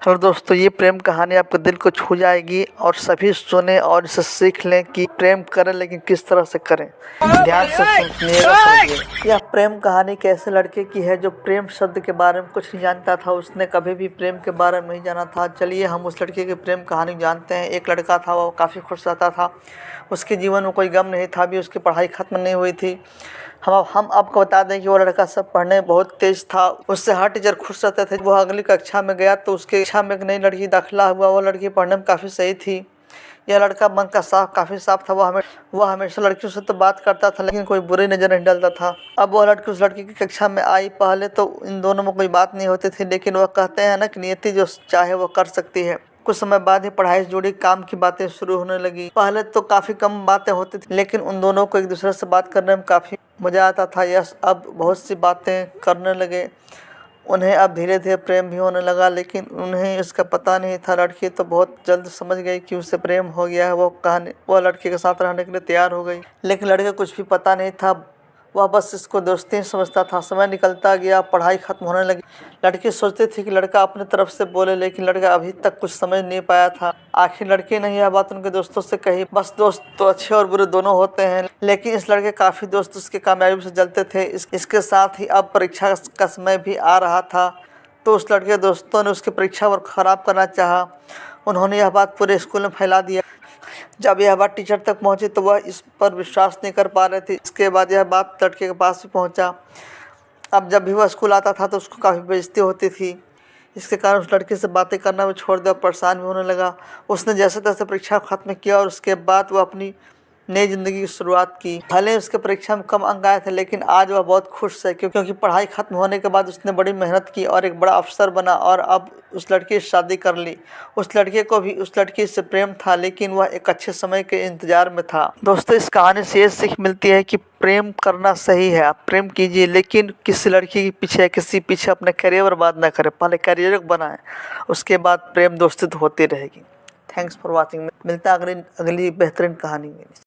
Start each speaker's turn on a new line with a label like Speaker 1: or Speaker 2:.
Speaker 1: Hello दोस्तों, ये प्रेम कहानी आपके दिल को छू जाएगी और सभी सुने और इसे सीख लें कि प्रेम करें लेकिन किस तरह से करें। ध्यान से सुनिएगा, समझिएगा। यह प्रेम कहानी एक ऐसे लड़के की है जो प्रेम शब्द के बारे में कुछ नहीं जानता था। उसने कभी भी प्रेम के बारे में नहीं जाना था। चलिए हम उस लड़के की प्रेम कहानी जानते हैं। एक लड़का था, वो काफ़ी खुश रहता था। उसके जीवन में कोई गम नहीं था, भी उसकी पढ़ाई ख़त्म नहीं हुई थी। हम आपको बता दें कि वो लड़का सब पढ़ने में बहुत तेज़ था। उससे हर टीचर खुश रहते थे। वो अगली कक्षा में गया तो उसके कक्षा में एक नई लड़की दाखिला हुआ। वो लड़की पढ़ने में काफ़ी सही थी। यह लड़का मन का काफ़ी साफ था। वो हमेशा लड़कियों से तो बात करता था, लेकिन कोई बुरी नज़र नहीं डालता था। अब वह लड़की उस लड़की की कक्षा में आई। पहले तो इन दोनों में कोई बात नहीं होती थी, लेकिन वह कहते हैं ना कि नियति जो चाहे वो कर सकती है। कुछ समय बाद ही पढ़ाई से जुड़ी काम की बातें शुरू होने लगी। पहले तो काफ़ी कम बातें होती थी, लेकिन उन दोनों को एक दूसरे से बात करने में काफ़ी मज़ा आता था। यश अब बहुत सी बातें करने लगे। उन्हें अब धीरे धीरे प्रेम भी होने लगा, लेकिन उन्हें इसका पता नहीं था। लड़की तो बहुत जल्द समझ गई कि उसे प्रेम हो गया है। वो लड़के के साथ रहने के लिए तैयार हो गई, लेकिन लड़के कुछ भी पता नहीं था। वह बस इसको दोस्ती समझता था। समय निकलता गया, पढ़ाई खत्म होने लगी। लड़की सोचती थी कि लड़का अपने तरफ से बोले, लेकिन लड़का अभी तक कुछ समझ नहीं पाया था। आखिर लड़के ने यह बात उनके दोस्तों से कही। बस दोस्त तो अच्छे और बुरे दोनों होते हैं, लेकिन इस लड़के काफ़ी दोस्त उसकी कामयाबी से जलते थे। इसके साथ ही अब परीक्षा का समय भी आ रहा था, तो उस लड़के दोस्तों ने उसकी परीक्षा और ख़राब करना चाहा। उन्होंने यह बात पूरे स्कूल में फैला दिया। जब यह बात टीचर तक पहुंची तो वह इस पर विश्वास नहीं कर पा रहे थे। इसके बाद यह बात लड़के के पास भी पहुंचा। अब जब भी वह स्कूल आता था तो उसको काफ़ी बेइज्जती होती थी। इसके कारण उस लड़के से बातें करना भी छोड़ दिया, परेशान भी होने लगा। उसने जैसे तैसे परीक्षा ख़त्म किया और उसके बाद वह अपनी नई ज़िंदगी की शुरुआत की। भले उसके परीक्षा में कम अंक आए थे, लेकिन आज वह बहुत खुश है, क्योंकि पढ़ाई ख़त्म होने के बाद उसने बड़ी मेहनत की और एक बड़ा अफसर बना और अब उस लड़की से शादी कर ली। उस लड़के को भी उस लड़की से प्रेम था, लेकिन वह एक अच्छे समय के इंतज़ार में था। दोस्तों, इस कहानी से ये सीख मिलती है कि प्रेम करना सही है। आप प्रेम कीजिए, लेकिन किसी लड़की के पीछे किसी पीछे अपने करियर बर्बाद ना करें। पहले करियर को बनाएं, उसके बाद प्रेम दोस्ती तो होती रहेगी। Thanks for watching. मिलता है अगली बेहतरीन कहानी में।